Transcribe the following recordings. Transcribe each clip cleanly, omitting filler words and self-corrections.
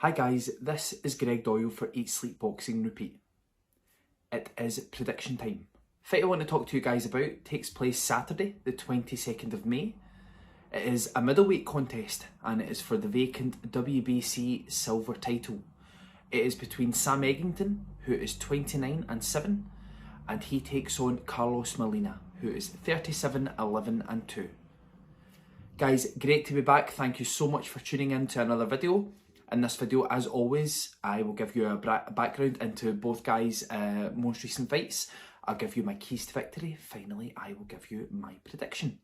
Hi guys, this is Greg Doyle for Eat Sleep Boxing Repeat. It is prediction time. Fight I want to talk to you guys about takes place Saturday, the 22nd of May. It is a middleweight contest and it is for the vacant WBC silver title. It is between Sam Eggington, who is 29-7, and he takes on Carlos Molina, who is 37-11-2. Guys, great to be back. Thank you so much for tuning in to another video. In this video, as always, I will give you a background into both guys' most recent fights. I'll give you my keys to victory. Finally, I will give you my prediction.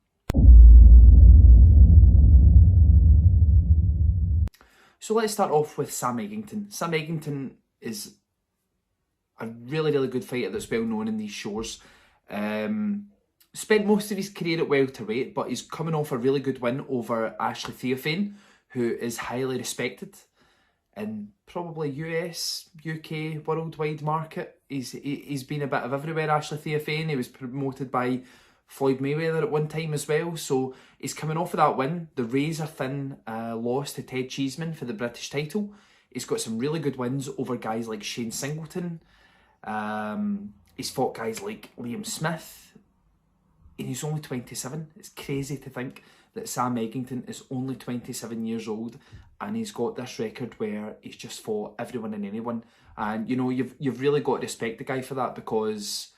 So let's start off with Sam Eggington. Sam Eggington is a really good fighter that's well known in these shores. Spent most of his career at welterweight, but he's coming off a really good win over Ashley Theophane, who is highly respected in probably US, UK, worldwide market. He's been a bit of everywhere, Ashley Theophane. He was promoted by Floyd Mayweather at one time as well. So he's coming off of that win, the razor-thin loss to Ted Cheeseman for the British title. He's got some really good wins over guys like Shane Singleton. He's fought guys like Liam Smith. And he's only 27. It's crazy to think that Sam Eggington is only 27 years old and he's got this record where he's just fought everyone and anyone. And you know, you've really got to respect the guy for that, because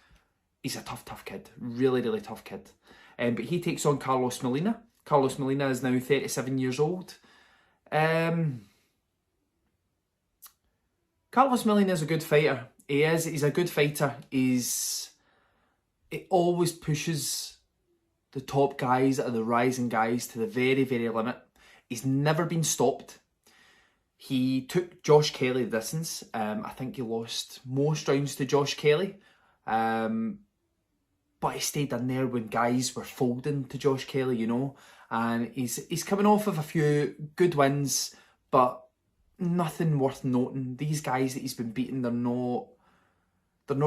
he's a tough kid. Really tough kid. But he takes on Carlos Molina. Carlos Molina is now 37 years old. Carlos Molina is a good fighter. He's a good fighter. It always pushes the top guys or the rising guys to the very limit. He's never been stopped. He took Josh Kelly the distance. I think he lost most rounds to Josh Kelly. But he stayed in there when guys were folding to Josh Kelly, you know. And he's coming off of a few good wins, but nothing worth noting. These guys that he's been beating, they're not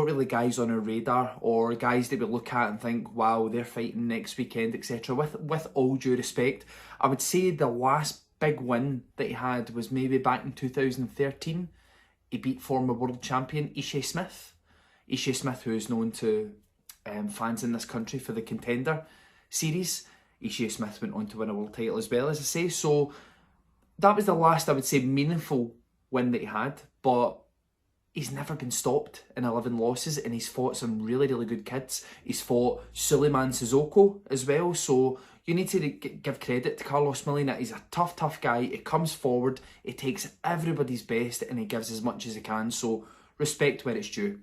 really guys on our radar, or guys that we look at and think, wow, they're fighting next weekend, etc. With all due respect, I would say the last big win that he had was maybe back in 2013. He beat former world champion Ishe Smith. Ishe Smith, who is known to fans in this country for the Contender series. Ishe Smith went on to win a world title as well, as I say. So that was the last, I would say, meaningful win that he had. But he's never been stopped in 11 losses, and he's fought some really good kids. He's fought Suleiman Sissoko as well, so you need to give credit to Carlos Molina. He's a tough guy. He comes forward, he takes everybody's best, and he gives as much as he can, so respect where it's due.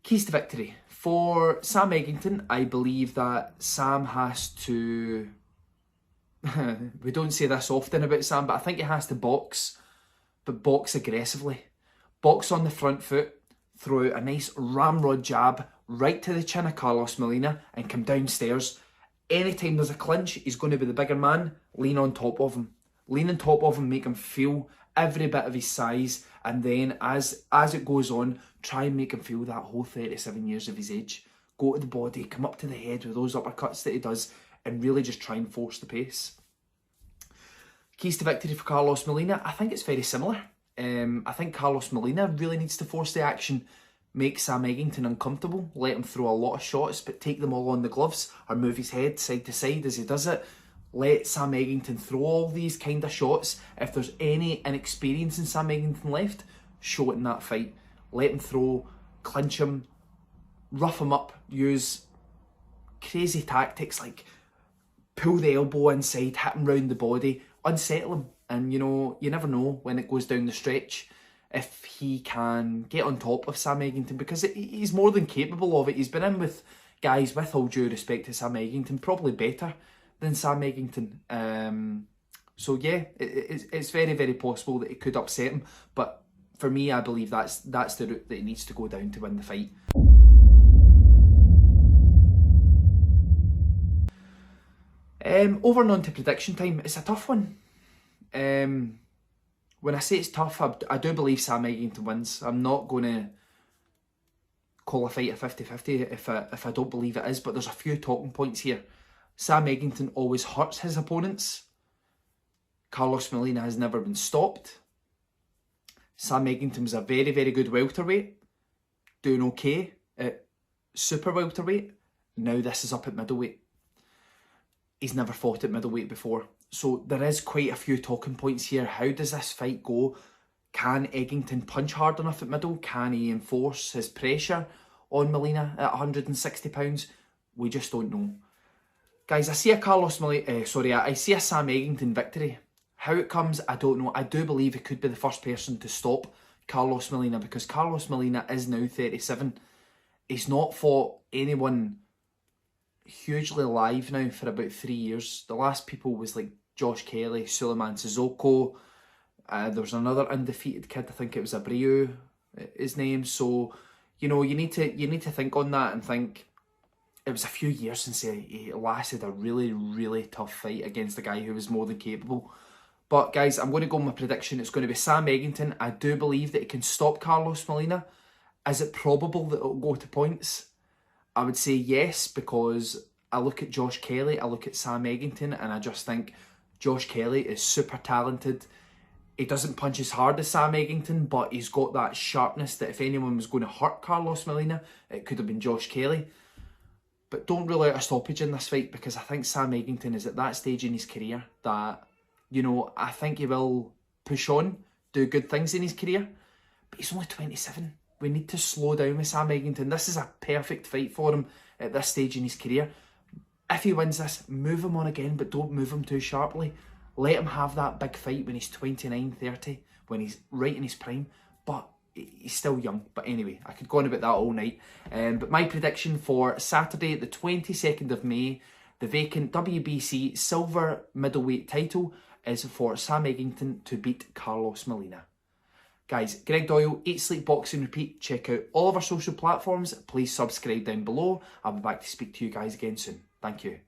Keys to victory. For Sam Eggington, I believe that Sam has to... we don't say this often about Sam, but I think he has to box, but box aggressively. Box on the front foot, throw out a nice ramrod jab right to the chin of Carlos Molina and come downstairs. Anytime there's a clinch, he's going to be the bigger man. Lean on top of him. Lean on top of him, make him feel every bit of his size, and then as it goes on, try and make him feel that whole 37 years of his age. Go to the body, come up to the head with those uppercuts that he does, and really just try and force the pace. Keys to victory for Carlos Molina, I think it's very similar. I think Carlos Molina really needs to force the action, make Sam Eggington uncomfortable, let him throw a lot of shots, but take them all on the gloves, or move his head side to side as he does it. Let Sam Eggington throw all these kind of shots. If there's any inexperience in Sam Eggington left, show it in that fight. Let him throw, clinch him, rough him up, use crazy tactics like pull the elbow inside, hit him round the body, unsettle him. And you know, you never know when it goes down the stretch if he can get on top of Sam Eggington, because he's more than capable of it. He's been in with guys, with all due respect to Sam Eggington, probably better than Sam Eggington. So yeah, it's very possible that it could upset him. But for me, I believe that's the route that he needs to go down to win the fight. Over and on to prediction time. It's a tough one. When I say it's tough, I do believe Sam Eggington wins. I'm not going to call a fight a 50-50 if I don't believe it is, but there's a few talking points here. Sam Eggington always hurts his opponents. Carlos Molina has never been stopped. Sam Eggington was a very, very good welterweight, doing okay at super welterweight. Now this is up at middleweight. He's never fought at middleweight before. So there is quite a few talking points here. How does this fight go? Can Eggington punch hard enough at middle? Can he enforce his pressure on Molina at 160 pounds? We just don't know. Guys, I see a I see a Sam Eggington victory. How it comes, I don't know. I do believe he could be the first person to stop Carlos Molina, because Carlos Molina is now 37. He's not fought anyone hugely live now for about 3 years. The last people was like Josh Kelly, Suleiman Sissoko. There was another undefeated kid, I think it was Abreu, his name. So, you know, you need to think on that and think it was a few years since he lasted a really, really tough fight against a guy who was more than capable. But guys, I'm going to go with my prediction. It's going to be Sam Eggington. I do believe that he can stop Carlos Molina. Is it probable that it'll go to points? I would say yes, because I look at Josh Kelly, I look at Sam Eggington, and I just think Josh Kelly is super talented. He doesn't punch as hard as Sam Eggington, but he's got that sharpness that if anyone was going to hurt Carlos Molina, it could have been Josh Kelly. But don't rule out a stoppage in this fight, because I think Sam Eggington is at that stage in his career that, you know, I think he will push on, do good things in his career. But he's only 27. We need to slow down with Sam Eggington. This is a perfect fight for him at this stage in his career. If he wins this, move him on again, but don't move him too sharply. Let him have that big fight when he's 29, 30, when he's right in his prime. But he's still young. But anyway, I could go on about that all night. But my prediction for Saturday, the 22nd of May, the vacant WBC silver middleweight title is for Sam Eggington to beat Carlos Molina. Guys, Greg Doyle, Eat, Sleep, Boxing, Repeat. Check out all of our social platforms. Please subscribe down below. I'll be back to speak to you guys again soon. Thank you.